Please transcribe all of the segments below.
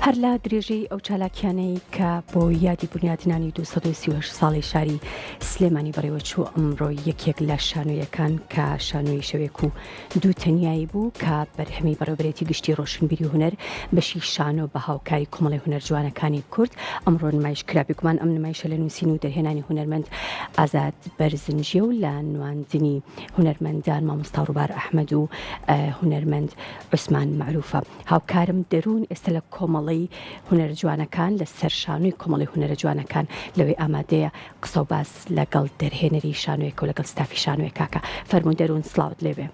هەر لە درێژەی ئەو چالاکیانەی کە بۆ یادی بنیادنانی 238 ساڵی شاری سلێمانی بەڕێوە چوو ئەمڕۆ یەکێک لە شانۆیەکان کە شانۆی شەوێک و دوو تەنیایی بوو کە بەرهەمی بەڕێوەبرێتی گشتی ڕۆشنبیری هونەر بەشی شانۆ بە هاوکاری کۆمەڵی هونەر جوانەکانی کورد ئەمڕۆ نمایش کرابی گومان ئەم نمایشە لە نووسین و دەرهێنانی هونەرمەند ئازاد بەرزنجیە و لە نواندنی هونەرمەندان مامۆستا ڕووبار ئەحمەد و هونەرمەند عوسمان معروفە. هاوکارم دەروون ئێستا لە کۆمەڵی هونەر جوانەکان لە سەر شانۆی کۆمەڵی هونەرە جوانەکان لەوەی ئامادەیە قسە و باس لەگەڵ دەرهێنەری شانۆیەکە و لەگەڵ ستافی شانۆیە کاکە فەرموون دەروون سڵاوت لێبێ.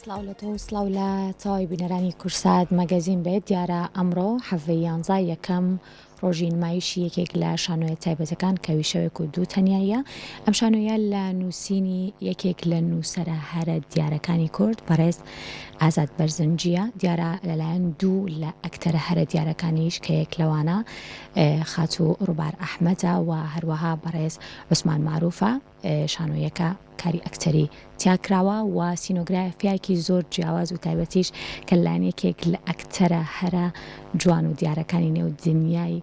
سلااو لە تۆ سلااو لە چاوی بینەرانی کورسات مەگەزین بێت دیارە ئەمڕۆ هەڤەی 11 یەکەم ڕۆژی نمایشی یەکێک لە شانۆیە تایبەتەکان کەوی شەوێک و دوو تەنیاییە ئەم شانۆیە لە نووسینی یەکێک لە نووسەرە هەرە دیارەکانی کورد بەڕێز ئازاد بەرزنجیە دیارە لەلایەن دوو لە ئەکتەرە هەرە دیارەکانیش کە یەک لەوانە خاتو ڕووبار ئەحمەدە و هەروەها بەڕێز عوسمان معروفە شانۆیەکە کاری ئەکتەری تیاکراوە و سینۆگرافیایکی زۆر جیاواز و تایبەتیش کە لایەنێکێک لە ئەکتەرە هەرە جوان و دیارەکانی نێو دنیای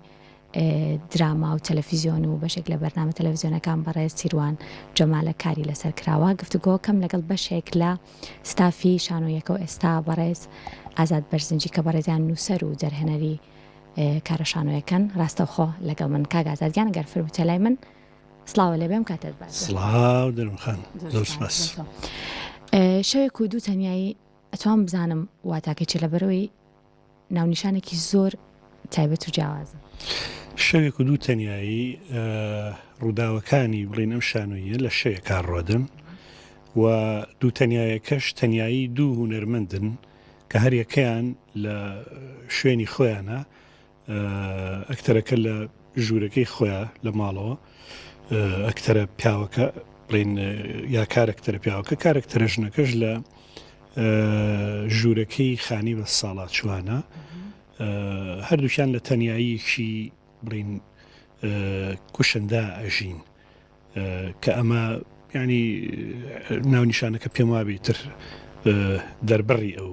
دراما و تەلەڤیزیۆن و بەشێک لە بەرنامە تەلەڤیزیۆنەکان بەڕێز سیروان جەمالە کاری لەسەر کراوە گفتوگۆکەم لەگەڵ بەشێک لە ستافی شانۆیەکە و ئێستا بەڕێز ئازاد بەرزنجی کە بەڕێزیان نووسەر و دەرهێنەری کارە شانۆیەکەن ڕاستەوخۆ لەگەڵ من کاک ئازادیان ئەگەر فرمووتە لای من سڵاوە لێبێم کاتت باش. سڵاو دەرمخان زۆر سپاس. شەوێک و دوو تەنیایی ئەتوان بزانم واتاکەی لەبەرەوەی ناونیشانێکی زۆر تایبەت و جیاوازە. شەوێک و دوو تەنیایی ڕووداوەکانی بڵین ئەم شانۆیە لە شەوێک کارڕۆدن و دوو تەنیایەکەش تەنیایی دوو هونەرمەندن کە هەر یەکەیان لە شوێنی خۆیانە ئەکتەرەکە لە ژوورەکەی خۆیان لە ماڵەوە ئەکتەرە پیاوەکە بڵین یا کارکتەرە پیاوەکە کارکتەرە ژنەکەش لە ژوورەکەی خانی بە ساڵات چوانە هەردووشیان لە تەنیاییەکی بڵین کوشندا ئەژین کە ئەمە ینی ناونیشانەکە پێم وابێتتر دەربڕی ئەو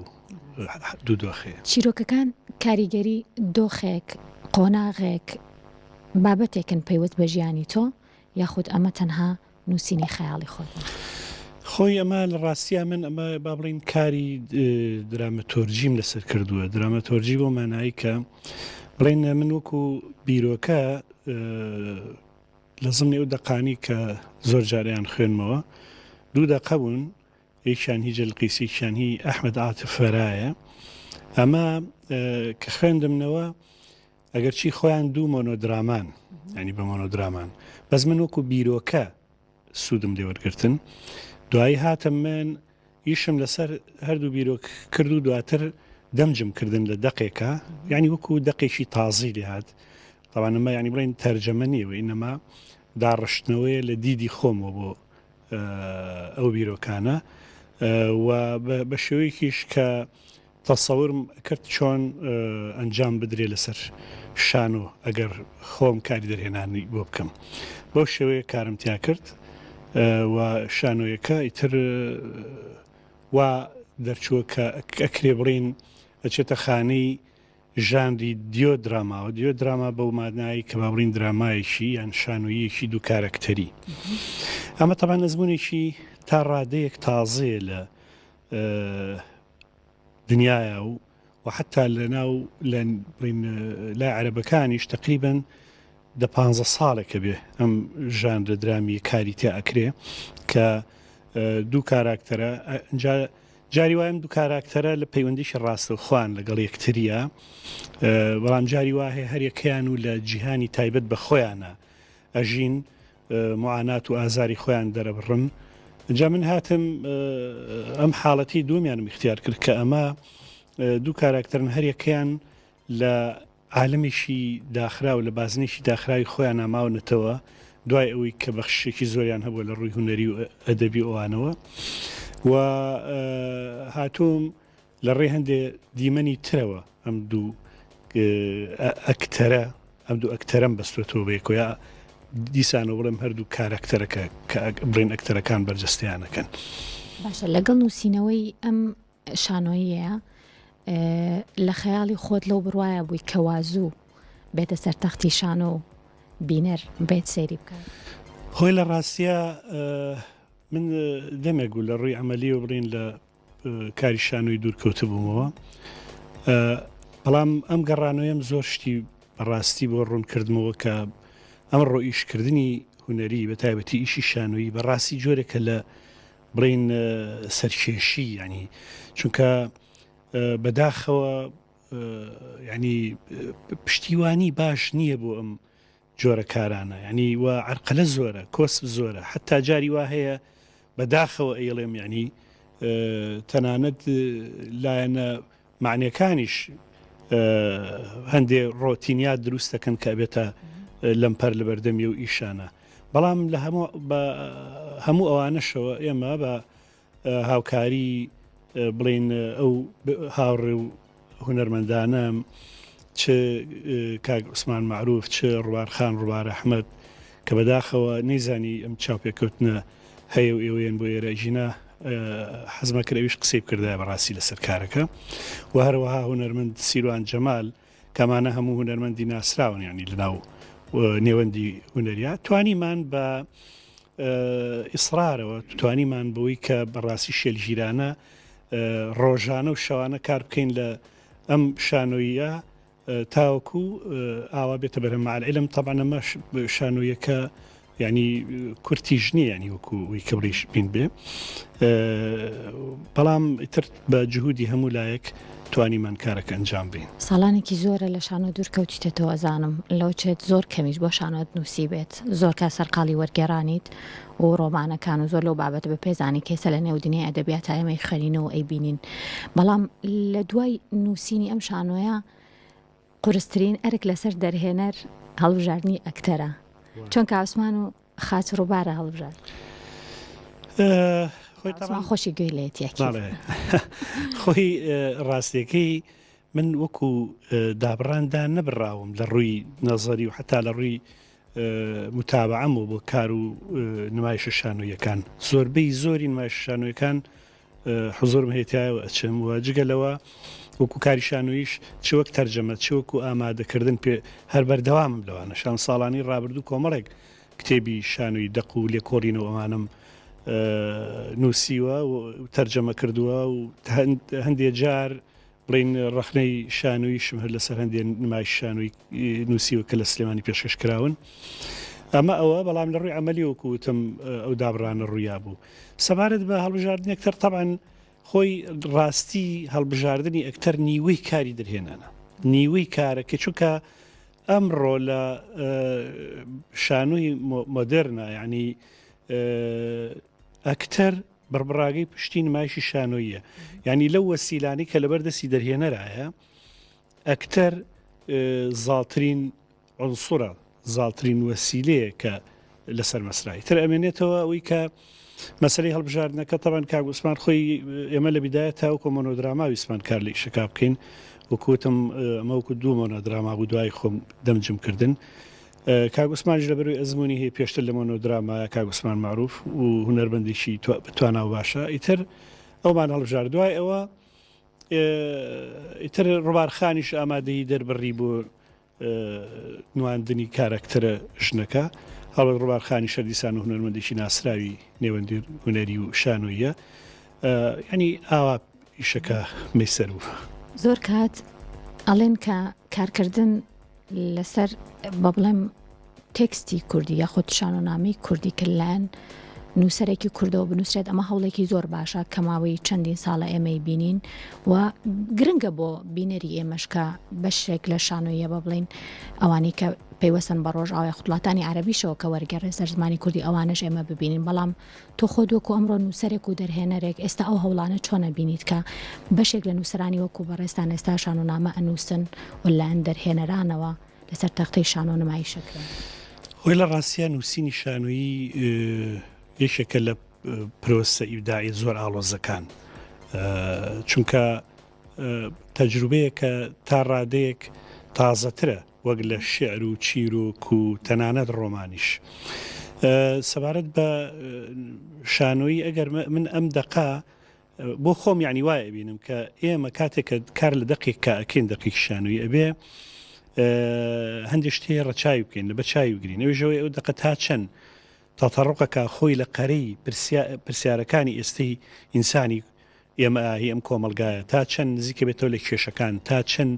دوو دۆخەیە. چیرۆکەکان کاریگەری دۆخێک قۆناغێک بابەتێکن پەیوەت بە ژیانی تۆ یاخود ئەمە تەنها نووسینی خەیاڵی خۆت خۆی ئەمە لە ڕاستیا من ئەمە با بڵین کاری درامەتۆرجیم لەسەر کردووە درامەتۆرجی بۆ مانایی کە بڵین من وەکو بیرۆکە لە زمانی ئەو دەقانی کە زۆر جاریان خوێنمەوە دوو دەقە بوون یەکیان هی جەلقیسی یەکیان هی ئەحمەد عاتف فەرایە ئەمە کە خوێندمنەوە ئەگەرچی خۆیان دوو مۆنۆدرامان ینی بە مۆنۆدرامان بەس من وەکو بیرۆکە سوودم لێوەرگرتن دوایی هاتم من ئیشم لەسەر هەردوو بیرۆک کرد و دواتر دەمجم کردن لە دەقێکە یعنی وەکو دەقێکی تازی لێ هات تاوانمە ینی بڵین تەرجەمە نیەوە ئینەما داڕشتنەوەی لە دیدی خۆمەوە بۆ ئەو بیرۆکانە و بە شێوەیەکیش کە تەسەورم کرد چۆن ئەنجام بدرێ لەسەر شانۆ ئەگەر خۆم کاری دەرهێنانی بۆ بکەم بۆ شێوەیە کارم تیا کرد و شانۆیەکە ئیتر وا دەرچووە کە ئەکرێ بڕین ئەچێتە خانەی ژانری دیۆ دراماوە دیۆ دراما بەو مادنایی کە باڕین درامایەکی یان شانۆیەکی دوو کارکتەری ئەمە تەبان نەزمونێکی تا ڕادەیەک تازەیە لە دنیاە و حتا لە ناو لای عەرەبەکانیش تقریبەن 15 ساڵێکە بێ ئەم ژانرە درامی کاری تیا ئەکرێ کە دوو کاراکتەرە جاری وایم دوو کاراکتەرە لە پەیوەندیشی ڕاستەوخۆیان لەگەڵ یەکتریە بەڵام جاری وایە هەر یەکەیان و لە جیهانی تایبەت بە خۆیانە ئەژین معانات و ئازاری خۆیان دەرەبڕن جا من هاتم ئەم حاڵەتی دومیانم اختیار کرد کە ئەمە دوو کاراکتەرن هەر یەکەیان لە عالەمێکی داخرا و لە بازنێکی داخراوی خۆیان ناماونەتەوە دوای ئەوەی کە بەخشێکی زۆریان هەبووە لە ڕووی هونەری و ئەدەبی ئەوانەوە و هاتووم لە ڕێ هەندێ دیمەنی ترەوە ئەم دوو ئەکتەرە ئەم دوو ئەکتەرەم بەستوێتەوە بێکۆیا دیسانە بڵێم هەردوو کارکتەرەکە کە بڕین ئەکتەرەکان بەرجەستیانەکەن. باشە لەگەڵ نووسینەوەی ئەم شانۆیە لە خەیاڵی خۆت لەو بڕواایە بووی کەوازوو بێتە سەرتەختی شانۆ و بینەر بێت سەیری بکات. هۆی لە ڕاستیە من دەمێک و لە ڕووی ئەمەلی و بڕین لە کاری شانۆی دوورکەوتە بوومەوە، بەڵام ئەم گەڕانۆیم زۆر شتی بەڕاستی بۆ ڕوون کردمەوە کە ئەمڕۆ ئیشکردنی هوەری بە تایبەتی ئیشی شانۆیی بەڕاستی جۆرێکە لە بڕین سەرکێشی، ینی چونکە بەداخەوە ینی پشتیوانی باش نییە بۆ ئەم جۆرە کارانە، ینی وە عەرقەلە زۆرە، کۆسپ زۆرە، حتا جاری وا هەیە بەداخەوە ئەیڵێم ینی تەنانەت لایەنە معنیەکانیش هەندێک ڕۆتینیات دروست دەکەن کە بێتە لەمپەر لە بەردەمی و ئیشانە. بەڵام لە هەموو ئەوانەشەوە ئێمە بە هاوکاری بڵین ئەو هاوڕێ و هونەرمەندانە چ کاک عوسمان معروف چ ڕوارخان ڕوبار ئەحمەد کە بەداخەوە نەیزانی ئەم چاوپێکەوتنە هەیە و ئێوەیان بۆ ئێرە ژینە حەزمە کردەویش قسەی بکردای بەڕاستی لەسەر کارەکە و هەروەها هونەرمەند سیروان جەمال کەمانە هەموو هونەرمەندی ناسراون، ینی لەناو نێوەندی هونەریات توانیمان بە ئیسرارەوە توانیمان بەوەی کە بەڕاستی شێلژیرانە ڕۆژانە و شەوانە کار بکەین لە ئەم شانۆیە تاوەکو ئاوا بێتە بەرەم عالعلم. طبعا ئەمە شانۆیەکە ینی کورتی ژنی ینی وەکو وی کەبریش بین بێ، بەڵام ئیتر بە جهودی هەموو لایەک توانیمان کارەکە ئەنجام بین. ساڵانێکی زۆرە لە شانۆ دوورکەوتیتەوە ئەزانم لەو چێت زۆر کەمیش بۆ شانۆت نووسی بێت، زۆر کا سەرقاڵی وەرگێڕانیت و ڕۆمانەکان و زۆر لەو بابەتە بە پێزانی کێسە لە نێودنیای ئەدەبیات ئێمەی خەرینەوە ئەی بینین. بەڵام لە دوای نووسینی ئەم شانۆیە قورسترین ئەرک لەسەر دەرهێنەر هەڵبژاردننی ئەکتەرە، چۆن کاسمان و خاچ ڕووبارە هەڵبژار خۆشی گوێی لێتیەکی خۆی ڕاستیەکەی من وەکو دابڕاندا نەبراوم لە ڕووی نەزەری و حتا لە ڕووی متابعەم و بۆ کار و نمایشە شانۆیەکان زۆربەی زۆری نمایش شانۆیەکان حزۆرم هێتایەوە ئەچم و جگەلەوە وەکو کاری شانۆیش چ وەک تەرجەمە چ وەکو ئامادەکردن پێ هەر بەردەوامم لەوانە شان ساڵانی ڕابردوو کۆمەڵێک کتێبی شانۆی دەق و لێکۆڕینەوە ئەمانم نووسیوە و تەرجەمە کردووە و هەندێک جار بڵین ڕخنەی شانۆیشم هەر لەسەر هەندێک نمایش شانۆی نووسیوە کە لە سلێمانی پێشکەش کراون. ئەمە ئەوە بەڵام لە ڕووی ئەمەلی وەکوتم ئەو دابڕانە ڕوویا بوو. سەبارەت بە هەڵبژاردننی ئەکتەر طبعاً خۆی ڕاستی هەڵبژاردننی ئەکتەر نیوەی کاری دەرهێنانە، نیوەی کارەکە چونکە ئەمڕۆ لە شانۆی مۆدێرنە ینی ئەکتەر بەربڕاگەی پشتی نمایشی شانۆیە، ینی لەو وەسیلانی کە لەبەردەستی دەرهێنەرایە ئەکتەر زاڵترین عنسوورە زاڵترین وەسیلەیە کە لەسەر مەسرایی تر ئەمێنێتەوە ئەوەی کە مەسەلەی هەڵبژاردنەکە تەبەن کاک عوسمان خۆی ئێمە لە بیدایە تاوەکو مۆنۆدراما ویسمان کار لە ئیشەکا بکەین وەکوتم ئەمەوەکو دوو مۆنۆدراما بوو دوای خۆم دەمجم کردن. کاک عوسمانش لەبەروی ئەزمموی هەیە پێشتر لە مۆنۆدرامایە کاک عوسمان معروف و هونەربەندێکی بتوانە و باشە ئیتر ئەومان هەڵبژار دوای ئەوە ئیتر ڕوبارخانیش ئامادەی دەربڕی بۆ نواندنی کارکتەرە ژنەکە هەڵ ڕوبارخانی شەردیسان و هونەرمەندێکی ناسراوی نێوەندی هونەری و شانۆیە ینی ئاوا ئیشەکە مەسەر بوو. زۆر کات ئەڵێن کە کارکردن لەسەر بە بڵێم تێکستی کوردی یاخۆت شانۆنامەی کوردی کللایەن نووسەرێکی کوردەوە بنووسێت ئەمە هەوڵێکی زۆر باشە کە ماوەی چەندین ساڵە ئێمەی بینین و گرنگە بۆ بینەری ئێمەشکە بەشێک لە شانۆیە بە بڵین ئەوانی کە پەیوەسن بە ڕۆژ ئاوای خوڵاتانی عەرەبیشەوە کە وەرگەڕێ سەر زمانی کوردی ئەوانش ئێمە ببینین. بەڵام تۆ خۆ وەکو ئەمڕۆ نووسەرێک و دەرهێنەرێک ئێستا ئەو هەوڵانە چۆنە بینیت کە بەشێک لە نووسرانی وەکو بەڕێستان ئێستا شانۆنامە ئەنووسن و لایەن دەرهێنەرانەوە لەسەر تەختەی شانۆ نمایشەکرێن؟ هۆی لە ڕاستیان نووسینی شانۆیی یەکێکە لە پرۆسە ئیبداعی زۆر ئاڵۆزەکان چونکە تەجروبەیە کە تا ڕادەیەک تازەترە وەک لە شعر و چیرۆک و تەنانەت ڕۆمانیش سەبارەت بە شانۆیی ئەگەر من ئەم دقا بۆ خۆم یعنی وایە بینم کە ئێمە کاتێکە کار لە دقێک کە ئەکەین دقیق شانۆیی ئەبێ هەندێک شتێ ڕەچاوی بکەین لە بە چاوی بگرین ئەوژەوەی ئەو دقە تا چەند تەتەڕقەکە خۆی لە قەرەی پرسیارەکانی ئێستەی ئینسانی ئێمە هی ئەم کۆمەلگایە تا چەند نزیکە بێتەوە لە کێشەکان تا چەند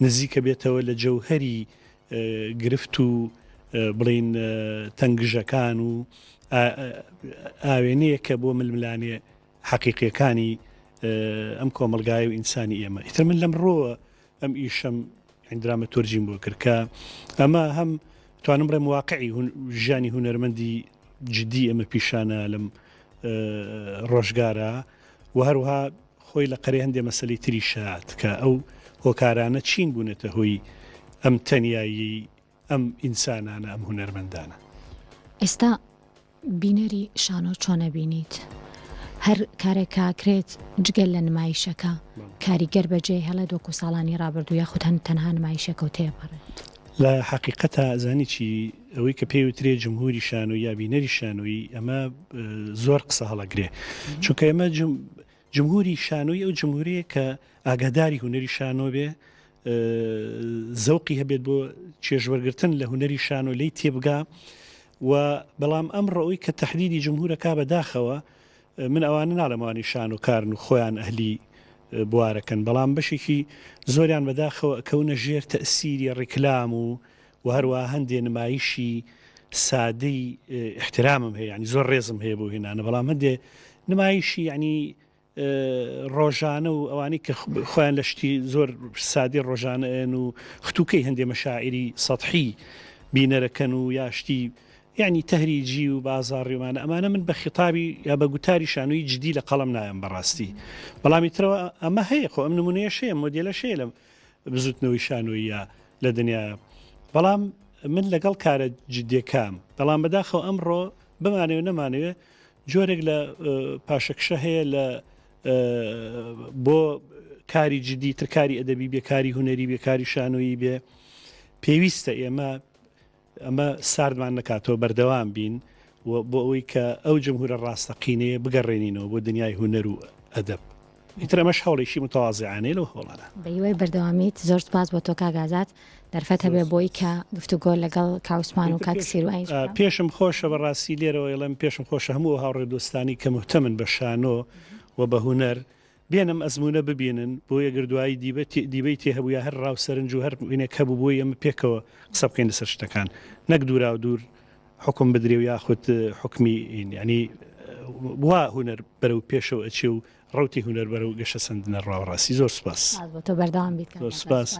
نزیکە بێتەوە لە جەوهەری گرفت و بڵین تەنگژەکان و ئاوێنەیە کە بۆ ململانێ حەقیقیەکانی ئەم کۆمەلگای و ئینسانی ئێمە ئیتر من لەم ڕۆوە ئەم ئیشەم درامە تۆرجیم بۆ کردکە ئەمە هەم توانم ڕێم واقعی ژیانی هونەرمەندی جدی ئەمە پیشانە لەم ڕۆژگارە و هەروها خۆی لە قەرێ هەندێ مەسەلەی تری شات کە ئەو هۆکارانە چین بوونێتە هۆی ئەم تەنیایی ئەم ئینسانانە ئەم هونەرمەندانە. ئێستا بینەری شانۆ چۆنە بینیت؟ هەر کارێک کاکرێت جگەل لە نمایشەکە کاریگەر بەجێ هەڵە دۆکو ساڵانی ڕابردوو یاخود هەن تەنها نمایشەکە و تێپەڕێت لە حقیقەتە زانی چی ئەوەی کە پێوترێ جمهوری شانۆی یا بینەری شانۆیی ئەمە زۆر قسە هەڵەگرێ چونکە ئێمە جمهوری شانۆی ئەو جمهوریە کە ئاگاداری هونەری شانۆ بێ زەوقی هەبێت بۆ چێژوەرگرتن لە هونەری شانۆ لی تێبگا و بەڵام ئەم ڕەوەی کە تەحدیدی جمهورەکە بەداخەوە من ئەوانە ناڵەمانی شان و کارن و خۆیان ئەهلی بوارەکەن بەڵام بەشێکی زۆریان بەداخەوە کەونە ژێر تەسیری ڕیکلام و هەروە هەندێ نمایشی سادەی احترامم هەیە ینی زۆر ڕێزم هەیە بۆ هێنانە بەڵام هەندێ نمایشی ینی ڕۆژانە و ئەوانی کە خۆیان لە شتی زۆر سادی ڕۆژانەن و ختوکەی هەندێ مەشاعری سەطحی بینەرەکەن و یاشتی یعنی تەهریجی و بازاڕیمانە ئەمانە من بە خیتابی یا بە گوتاری شانووی جدی لە قەڵم نایەم بەڕاستی بەڵامی ترەوە ئەمە هەیە خۆ ئەم نمونەیە شەیە مۆدیلە شەیە لە بزوتنەوەی شانۆیە لە دنیا بەڵام من لەگەڵ کارە جدیەکەم بەڵام بەداخەوە ئەمڕۆ بمانەوە نەمانەوێ جۆرێک لە پاشەکشە هەیە لە بۆ کاری جدی ترکاری ئەدەبی بێکاری هوەری بێکاری شانۆیی بێ پێویستە ئەمە ساردمان نکاتەوە بەردەوام بین بۆ ئەوەی کە ئەو جمهورە ڕاستەقینەیە بگەڕێنینەوە بۆ دنیای هوەر و ئەدەب ئیتر ئەمەش هەوڵێکی متەواضعانەیە لەو هەوڵانە بەیوەی بەردەوامیت زۆر سپاس بۆ تۆ کاگازات دەرفەت هەبێ بۆی کە گفتوگۆ لەگەڵ کاوسمان و کاک سیروانی پێشم خۆشە بەڕاستی لێرەوە ئێڵم پێشم خۆشە هەموو هاوڕێ دۆستانی کە مهتەمن بە شانۆ و بە هوەر بێنم ئەزمونە ببینن بۆ یەگردوایی دیبەی تێ هەبوو یا هەر ڕاوسەرنج و هەر وینێک هەبوو بۆی ئەمە پێکەوە قسە بکەین لەسەر شتەکان نەک دوورا و دوور حکم بدرێ و یاخود حکمی ینی وا هوەر بەرەو پێشەوە ئەچێ و ڕوتی هوەر بەرەو گەشە سندنە ڕاوەڕاستی زۆر سپاس بۆ تۆ بەردەوام بیت سپاس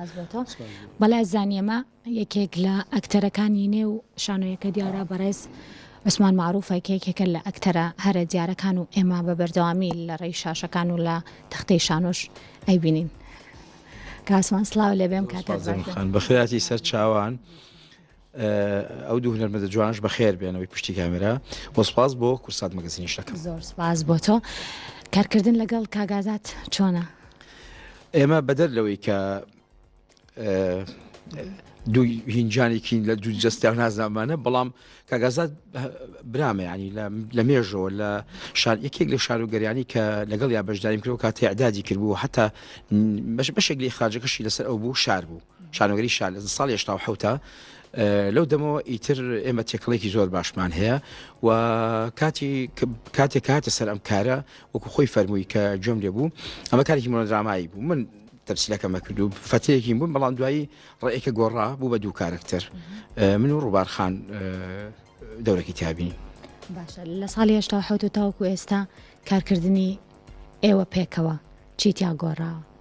بەڵا زانیەمە یەکێک لە ئەکتەرەکانی نێو شانۆیەکە دیارە بەڕێز عوسمان معروفە کێکێکە لە ئەکتەرە هەرە دیارەکان و ئێمە بە بەردەوامی لە ڕێی شاشەکان و لە تەختەی شانۆش ئەیبینین کاسمان سلااو لێبێم کاتە بەخێراتی سەر چاوان ئەو دوو هونەرمەندە جوانش بەخێر بێنەوەی پشتی کامێرا بۆ سپاس بۆ کورسات مەگەزینیشەکەم زۆر سپاس بۆ تۆ کارکردن لەگەڵ کاگازات چۆنە؟ ئێمە بەدەر لەوەی کە دوو هینجانێکی لە دوو جستیان نازانمانە بەڵام کاگازات برامە ینی لە مێژەوە لە یەکێک لە شارۆگەریانی کە لەگەڵ یا بەشداریم کردەوە کاتی عدادی کردبوو حتا بەشێک لە خراجەکەشی لەسەر ئەو بوو شار بوو شانۆگەری شار لە ساڵی 1970 لەو دەمەوە ئیتر ئێمە تێکڵێکی زۆر باشمان هەیە و کاتێک هاتە سەر ئەم کارە وەکو خۆی فەرمووی کە جۆم لێ بوو ئەمە کارێکی مۆنۆدرامایی بوو من تەفسیلەکەمە کردو فەتەیەکی بوون بەڵام دوایی ڕێیەکە گۆڕا بوو بە دوو کارکتەر من و ڕووبارخان دەورێکی تیابین باشە لە ساڵی 1970 تاوەکو ئێستا کارکردنی ئێوە پێکەوە چیتیا گۆڕاوە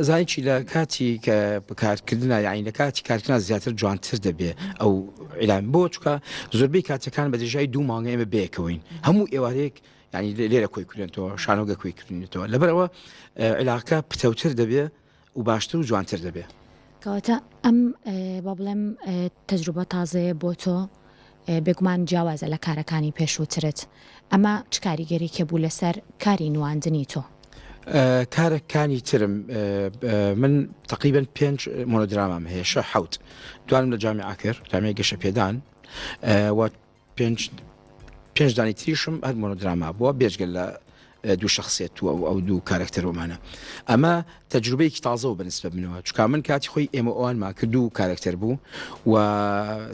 زانی چی لە کاتی کە بەکارکردنا یاین لە کاتی کارکردنا زیاتر جوانتر دەبێ ئەو عیلام بۆ چکە زۆربەی کاتەکان بە دژای دوو مانگە ئێمە بێکەوەین هەموو ئێوارەیەک ینی لێرە کۆی کردێنەوە شانۆگە کۆی کردێتەوە لەبەرەوە عیلاقە پتەوتر دەبێ و باشتر و جوانتر دەبێ کەواتە ئەم با بڵێم تەجروبە تازەیە بۆ تۆ بێگومان جیاوازە لە کارەکانی پێشووترت ئەمە چ کاریگەری کە بوو لەسەر کاری نواندنی تۆ کارەکانی ترم من تقریبا 5 مۆنۆدرامام هەیە حوت دوانم لە جامیعا کرد جامیعەی گەشە پێدان و 5 دانی تریشم هەر مۆنۆدراما بووە بێژگەل لە دوو شخصیت و ئەو دوو کارکتەرۆمانە ئەمە تەجروبەیەکی تازە و بەنسبە منەوە چکا من کاتی خۆی ئێمە ئەوانمان کرد و کارکتەر بوو و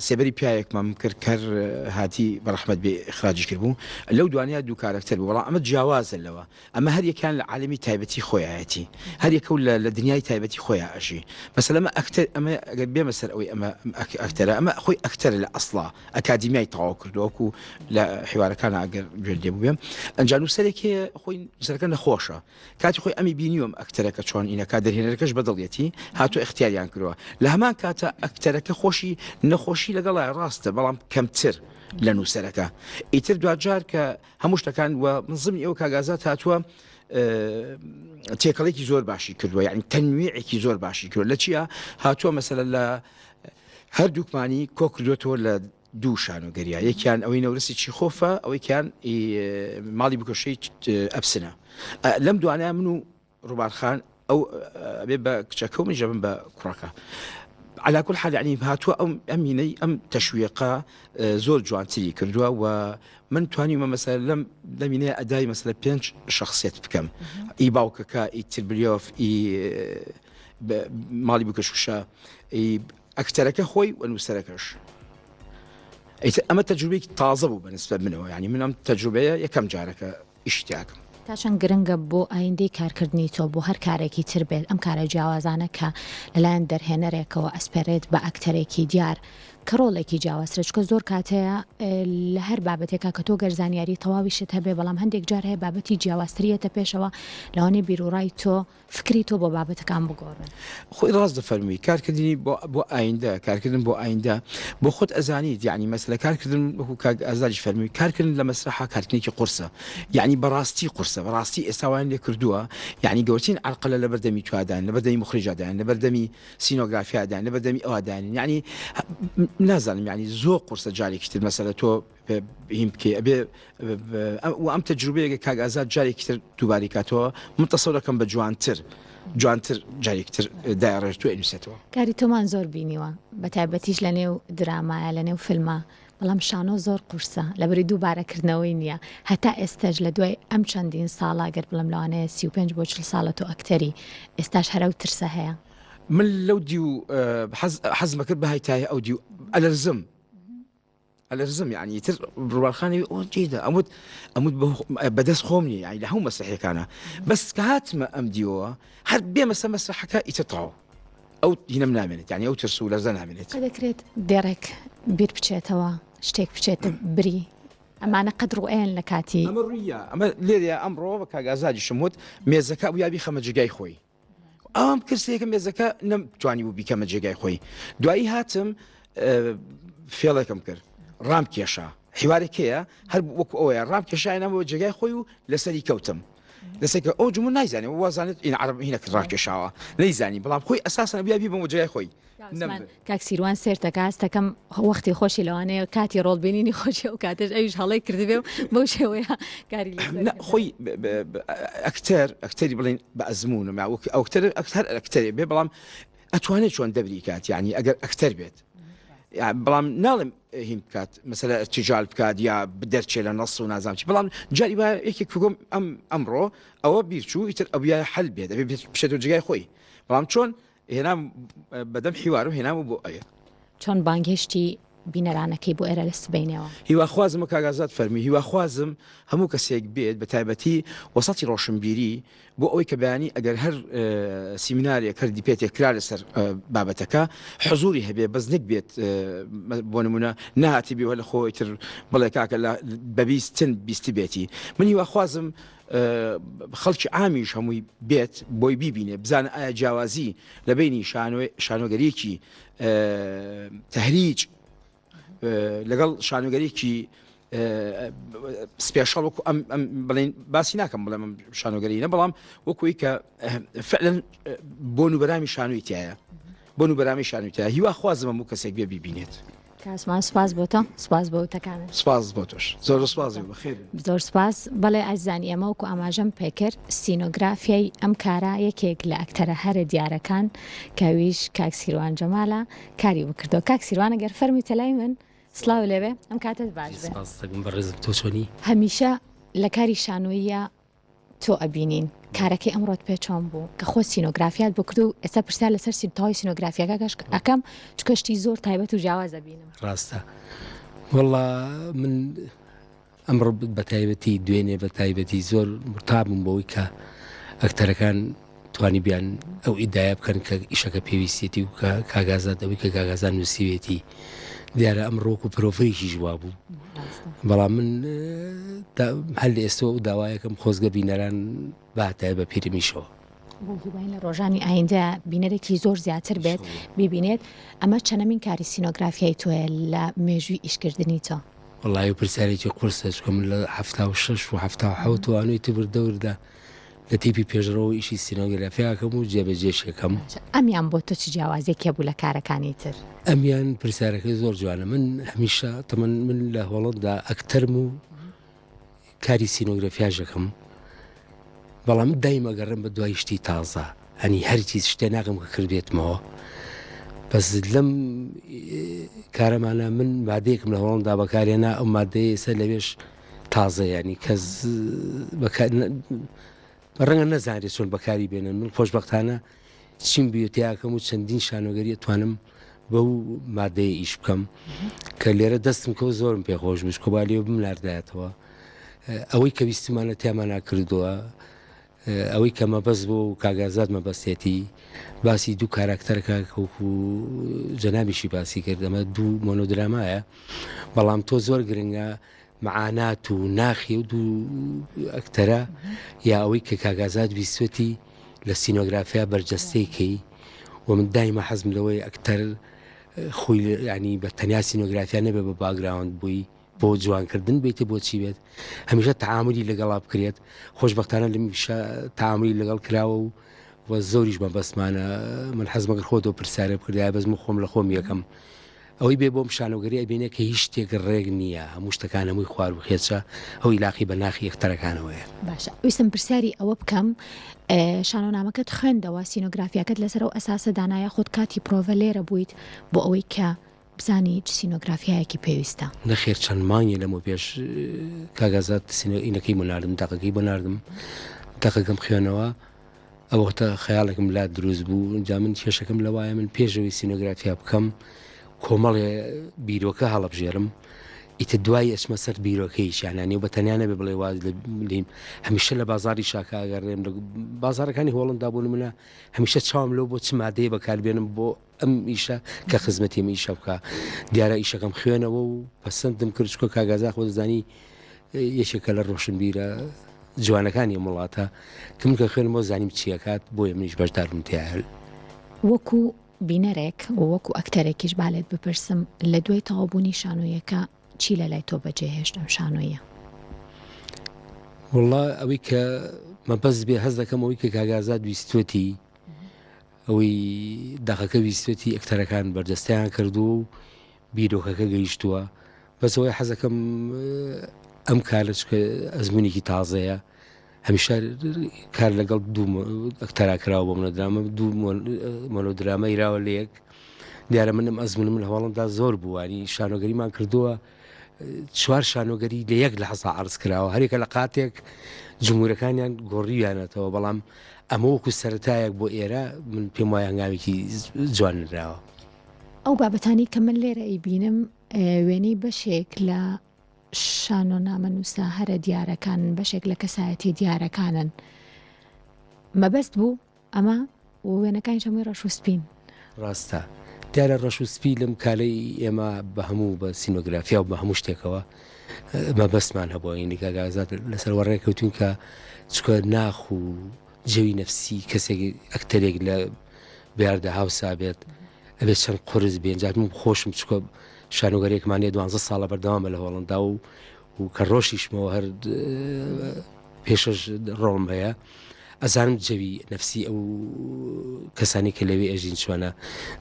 سێبەری پیاەکمان کرد کەر هاتی بەڕەحمەت بێ ئخراجی کرد بوو لەو دوانیا دوو کارکتەر بوو بەڵام ئەمە جیاوازە لەوە ئەمە هەر یەکیان لە عالمی تایبەتی خۆیایەتی هەر یەکە لە دنیای تایبەتی خۆیان ئەژی مەسەلە ئەمە ئەکتەر ئەمە ئەگەر بێمە سەر ئەوەی ئەمە ئەکتەرە ئەمە خۆی ئەکتەرە لە ئەسڵا ئەکادیمیای تەواو کردووەکو لە حیوارەکان ئەگەر گوێ بوو بێم ئەنجام نووسەرێکی خۆی نووسەرەکە نەخۆشە کاتی خۆی ئەمی بینیوم ئەکتەرەکە چۆن ئینەکە دەرهێنەرەکەش بەدڵیەتی هاتوو اختیاریان کردووە لە هەمان کاتە ئەکتەرەکە خۆشی نەخۆشی لەگەڵای ڕاستە بەڵام کەمتر لە نووسەرەکە ئیتر دوجار کە هەموو شتەکان و منزمی ئەو کاگازات هاتووە تێکەڵێکی زۆر باشی کردووە یعنی تەنویعێکی زۆر باشی کردووە لە چیە هاتووە مەسەلە لە هەردووکمانی کۆ کردوێتەوە لە دوو شانۆگەریە یەکیان ئەوەی نەورسی چیخۆفە ئەوەیان ماڵی بکۆشەی ئەبسنە لەم دوانە من و ڕووبارخان ئەو بێ بە کچەکە و منژەبم بە کوڕەکە على كل حال يعني هاتووە ئەمینەی ئەم تەشویقە زۆر جوانتری کردووە و من توانیمە مەسەلە لەم دەمینەیە ئەدای مەسەلە 5 شخصیت بکەم ئی باوکەکە ئی تربلیۆف ئی ماڵی بکەشوشە ئەکتەرەکە خۆی و نووسەرەکەش ئەمە تەجروبەیەکی تازە بوو بەنسبە منەوە ینی من ئەم تەجروبەیە یەکەم جارەکە ئیشتیاکم تا چەند گرنگە بۆ ئایندەی کارکردنی تۆ بۆ هەر کارێکی تر بێت ئەم کارە جیاوازانە کە لەلایەن دەرهێنەرێکەوە ئەسپێرێت بە ئەکتەرێکی دیار کە ڕۆڵێکی جیاوازترە چکە زۆر کاتەیە لە هەر بابەتێکا کە تۆ گەرزانیاری تەواویشت هەبێ بەڵام هەندێک جار هەیە بابەتی جیاوازتریەتە پێشەوە لەوانەیە بیرروڕای تۆ فکری تۆ بۆ بابەتەکان بگۆڕن خۆی ڕاست دەفەرمووی کارکردنی بۆ ئایندە کارکردن بۆ ئایندە بۆ خۆت ئەزانیت یعنی مەسلە کارکردن وەکو کاک ئازادیش فەرمووی کارکردن لە مەسرحا کارکردنێکی قورسە یعنی بەڕاستی قورسە بەڕاستی ئێستاوان لێ کردووە یعنی گەورەترین عەرقەلە لە بەردەمی توادان لە بەردەمی مخرجادان لە بەردەمی سینۆگرافیادان لە بەردەمی ئەوادان یعنی نازانم یعنی زۆر قورسە جارێکی تر مەسەلە تۆ هیم بکەی ئەبێ و ئەم تەجروبەیەکە کاک ئازاد جارێکی تر دووباری کاتەوە من تەسەوڕ دەکەم بە جوانتر جارێکی تر دایڕێژتووە ئەنووسێتەوە کاری تۆمان زۆر بینیوە بە تایبەتیش لە نێو درامایە لە نێو فیلمە بەڵام شانۆ زۆر قورسە لەبەری دووبارەکردنەوەی نییە هەتا ئێستاش لە دوای ئەم چەندین ساڵا گەر بڵم لەوانەیە 35 بۆ 40 ساڵە تۆ ئەکتەری ئێستاش هەرە و ترسە هەیە من لەو دی و حەزمە کرد بەهای تایە ئەو دی و ئەلەرزم یعنی تر ڕووبارخانەوی ئەوە جێدا ئەموت بەدەست خۆم نیە یعنی لە هەموو مەسرحەکانە بەس کە هاتمە ئەم دیەوە هەر بێمەسە مەسرحەکە ئیتر تەواو ئەو هینەم نامێنێت یعنی ئەو ترس و لەرزە نامێنێت دەکرێت دێڕێک بیر بچێتەوە شتێک بچێتە بری ئەمانە قەد ڕوئێن لە کاتی ئەمە ڕوویە ئەمە لێرە ئەمڕۆ بە کاک ئازادی شموت مێزەکە و یابی خەمە جێگای خۆی ئەم کرسەیەکە مێزەکە نەمتوانی بوو بیکەمە جێگای خۆی دوایی هاتم فێڵێکم کرد ڕام کێشە حیوارێکەیە هەر وەکو ئەوەیە ڕام کێشایەنەوە جێگای خۆی و لەسەری کەوتم لەسەرکە ئەو جمهور نایزانێت وازانێت این عرب هینەکە ڕاکێشاوە نەیزانی بەڵام خۆی ئەساسا بیابی بەمە جێگای خۆی کاک سیروان سێرتەکە هەستەکەم وەختی خۆشی لەوانەیە کاتی ڕۆڵبینینی خۆشی و کاتش ئەویش هەڵی کردبێ و بەو شێوەیە کاری خۆی ئەکتەری بڵین بە ئەزمونم ئەکتەر ئەکتەری بێ بەڵام ئەتوانێت چۆن دەبری کات یعنی ئەگەر ئەکتەر بێت بەڵام ناڵم هیم بکات مەسەلە تیجال بکات یا دەرچێ لە نەس و نازام چی بەڵام جاری با یەکێک بگۆم ئەمڕۆ ئەوە بیرچوو ئیتر ئەوە حەل بێت ئەبێ بشێتەوە جێگای خۆی بەڵام چۆن هێنام بەدەم حیوار و هێنام و بۆ ئەیە چۆن بانگهێشتی بینەرانەکەی بۆ ئێرە لە سبینەوە هیواخوازم و کاگازات فەرمی هیواخوازم هەموو کەسێک بێت بە تایبەتی وەسەتی ڕۆشنبیری بۆ ئەوەی کە بەیانی ئەگەر هەر سیمینارێک هەر دیپێتێک کرا لەسەر بابەتەکە حزوری هەبێ بەزنێک بێت بۆ نمونە نهاتی بێوە لە خۆی تر بڵێ کاکە بەبیستن بیستی بێتی من هیواخوازم خەڵکی عامیش هەمووی بێت بۆی بیبینێ بزانە ئایا جیاوازی لە بینی شانۆگەریەکی تەهریج لەگەڵ شانۆگەریکی سپێشەڵ وەکو بڵێن باسی ناکەم بڵێم شانۆگەرینە بەڵام وەکوی کە فعلەن بۆ نوبەرامی شانووی تایە بۆ نوبەرامی شانووی تایە هیوا خوازم هەموو کەسێک بێ بیبینێت کاسمان سپاس بۆ تۆ سپاس بۆ وتەکانت سپاس بۆ تۆش زۆر سپاس بەخێر زۆر سپاس بەڵێ ئەزانی ئەمە وەکو ئاماژەم پێکرد سینۆگرافیای ئەم کارە یەکێک لە ئەکتەرە هەرە دیارەکان کاویش کاکسیروان جەمالە کاری بکردەوە کاکسیروانە گەر فەرمی تەلای من سڵاو لێوێ ئەم کاتت باش بێ بەڕێزم تۆ چۆنی هەمیشە لە کاری شانۆیە تۆ ئەبینین کارەکەی ئەمڕۆت پێ چۆن بوو کە خۆ سینۆگرافیات بۆ کرد و ئێستا پرسیار لەسەر تەواوی سینۆگرافیەکە ئەەکەم چکەشتی زۆر تایبەت و جیاوازە بینم ڕاستە وەڵا من ئەمڕۆ بە تایبەتی دوێنێ بە تایبەتی زۆر مرتابووم بەوەی کە ئەکتەرەکان توانی بیان ئەو ئیددایا بکەن کە ئیشەکە پێویستێتی و کاگازات ئەوەی کە کاگازان نووسیوێتی دیارە ئەم ڕۆک و پرۆفەیەکی ژوا بوو بەڵام من هەر لە ئێستا و داوایەکەم خۆزگە بینەران باتایە بە پیرمیشەوە لە ڕۆژانی ئایندە بینەرێکی زۆر زیاتر بێت ببینێت ئەمە چەنەمین کاری سینۆگرافیای تۆیە لە مێژووی ئیشکردنی تۆ وڵی و پرسیارێکی قورسە چکەم لە 76 و 77 وانوی تبردەوردا لە تیپی پێشڕەوە ئیشی سینۆگرافیاکەم و جێبەجێشێکەکەم ئەمیان بۆ تۆ چ جیاوازێکە بوو لە کارەکانی تر ئەمیان پرسیارەکەی زۆر جوانە من هەمیشە تەمەن من لە هۆڵەتدا ئەکتەرم و کاری سینۆگرافیاژەکەم بەڵام دایمەگەڕم بە دوای شتی تازە هەنی هەرچی شتێ ناقم کە کردێتمەوە بەس لەم کارەمانە من مادەیەکم لە هۆڵندا بەکارێنا ئەو مادەیە ئێستا لەوێش تازە ینی کەس ڕەنگە نەزانێت چۆن بەکاری بێنن من خۆشبەختانە چیم بیوتیاکەم و چەندین شانۆگەری توانم بەو مادەیە ئیش بکەم کە لێرە دەستم کە زۆرم پێخۆش بش کۆبالیەوە بملاردایەتەوە ئەوەی کە ویستمانە تیامان ناکردووە ئەوەی کە مەبەست بۆ و کاگازات مەبەستێتی باسی دوو کاراکتەرەکە کەوکو جەنابیشی باسی کرد ئەمە دوو مۆنۆدرامایە بەڵام تۆ زۆر گرنگە معانات و ناخی و دوو ئەکتەرە یا ئەوەی کە کاگازات ویسوەتی لە سینۆگرافیا بەرجەستەیکەی و من دایمە حەزم لەوەی ئەکتەر خۆی ینی بە تەنیا سینۆگرافیا نەبێ بە باگراوند بووی بۆ جوانکردن بێتە بۆچی بێت هەمیشە تعاملی لەگەڵا بکرێت خۆشبەختانە لەمیشە تعاملی لەگەڵ کراوە و زۆریش مەبەستمانە من حەزمەگەر خۆ تۆ پرسیارە بکردای بەزم خۆم لە خۆم یەکەم ئەوەی بێ بۆم شانۆگەری ئەبینێ کە هیچ شتێک ڕێگ نییە هەموو شتەکان هەمووی خوار بخێتشە ئەو علاقی بە ناخی یەکتەرەکانەوەیە باشە ویستم پرسیاری ئەوە بکەم شانۆنامەکەت خوێندەوە سینۆگرافیاکەت لەسەر ئەو ئەساسە دانایە خۆت کاتی پرۆڤە لێرە بوویت بۆ ئەوەی کە بزانی چ سینۆگرافیایەکی پێویستە نەخێر چەند مانگی لەمە پێش کاگازات ئینەکەی بۆناردم تاقەکەی بۆناردم تاقەکەم خوێنەوە ئەوەختە خەیاڵێکم لا دروست بوو جا من کێشەکەم لەوایە من پێشەوەی سینۆگرافیا بکەم کۆمەڵێ بیرۆکە هەڵەبژێرم ئیتر دوای ئەچمە سەر بیرۆکەی شانانی و بە تەنیانە بێ بڵێ واز لیم هەمیشە لە بازاری شاکاگەڕێم لە بازارەکانی هۆڵندا بوون منە هەمیشە چاوم لەو بۆ چ مادەیە بەکاربێنم بۆ ئەم ئیشە کە خزمەتیم ئیشە بکە دیارە ئیشەکەم خوێنەوە و پەسەندم کرد چکۆ کاگازا خۆ دەزانی یەکێکە لە ڕۆشنبیرە جوانەکانی وڵاتە کەم کە خوێنمەوە زانیم چیەکات بۆیە منیش بەشدارم تیاهل وەکو بینەرێک وەکو ئەکتەرێکیش بالێت بپرسم لە دوای تەواوبوونی شانۆیەکە چی لە لای تۆ بەجێهێشت ئەم شانۆیە وڵا ئەوەی کە مەبەست بێ هەز دەکەم ئەوەی کە کاگازات ویستوەتی ئەوەی داخەکە ویستوەتی ئەکتەرەکان بەردەستیان کردو و بیرۆکەکە گەیشتووە بەسەوەی حەزەکەم ئەم کارش کە ئەزمونێکی تازەیە هەمیشە کار لەگەڵ دوو ئەکتەرا کراوە بۆ منەدرامە دوو مۆنۆدرامە ئیراوە لە یەک دیارە منم ئەزمونم لە هەواڵمدا زۆر بووانی شانۆگەریمان کردووە 4 شانۆگەری لە یەک لە حەزا عرض کراوە هەرێکە لە قاتێک جمهورەکانیان گۆڕیویانەتەوە بەڵام ئەمە وەکو سەرەتایەک بۆ ئێرە من پێم وایە هەنگاوێکی جوانراوە ئەو بابەتانی کە من لێرە ئەیبینم وێنەی بەشێک لە شانۆنامە نووسە هەرە دیارەکانن بەشێک لە کەسایەتی دیارەکانن مەبەست بوو ئەمە وێنەکانی هەمووی ڕەشوسپین ڕاستە دیارە ڕەشوسپی لەم کالەی ئێمە بە هەموو بە سینۆگرافیا و بە هەموو شتێکەوە مەبەستمان هەبووە یعنی کاگازات لەسەر وەڕێکەوتون کە چکە ناخ و جەوی نەفسی کەسێک ئەکتەرێک لە بێاردە هاوسا بێت ئەبێت چەند قرس بێنجات من خۆشم چکە شانۆگەرێکمانێ 12 ساڵە بەردەوامە لە هۆڵندا و کە ڕۆژیشمەوە هەر پێشش ڕۆم هەیە ئەزانم جەوی نفسی ئەو کەسانی کە لەوێ ئەژین چۆنە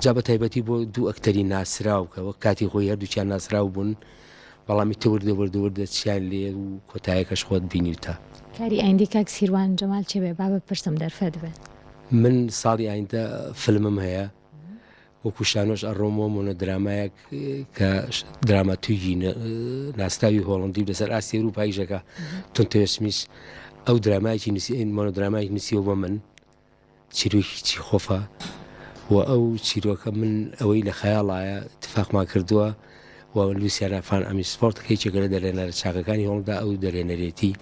جا بە تایبەتی بۆ دوو ئەکتەری ناسرااو کە وەک کاتی خۆی هەردووچیان ناسرااو بوون بەڵامی تەوردەوردەوردە چیان لێ و کۆتایەکەش خۆت بینیوتە کاری ئایندی کاک سیروان جەمال چێ بێ با بپرسم دەرفەت بێت من ساڵی ئایندە فلمم هەیە وەکو شانۆش ئەڕۆمۆ مۆنۆدرامایەک کە دراماتویی ناسراوی هۆڵندی لەسەر ئاسی ئەوروپاییژەکە تۆنتۆسمیس ئەو درامایکی مۆنۆدرامای نووسیەوە بۆ من چیرۆکیی خۆفە و ئەو چیرۆکە من ئەوەی لە خەیاڵایە اتفاقمان کردووە و لوسیانافان ئەمی سپۆرتەکەی چێگەرە دەرێنەرە چاکەکانی هۆڵندا ئەو دەرێنەرێتی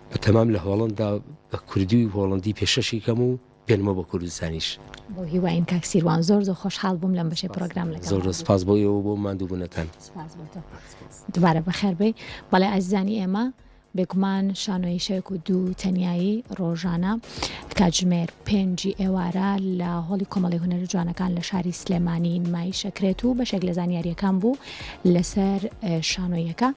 بە تەمام لە هۆڵندا بە کوردی و هۆڵندی پێشەشی کەم و پێنمە بە کوردستانیش بۆ هیواین کاک سیروان زۆر خۆشحاڵ بووم لەم بەشەی پرۆگرام لەگەڵ زۆر سپاس بۆ ئێوە بۆ ماندوو بوونەتان دوبارە بەخێر بێ بەڵێ ئازیزانی ئێمە بێگومان شانۆی شەیەک و دوو تەنیایی ڕۆژانە کاتژمێر 5 ئێوارە لە هۆڵی کۆمەڵی هونەری جوانەکان لە شاری سلێمانی نمایش ئەکرێت و بەشێک لە زانیاریەکان بوو لەسەر شانۆیەکە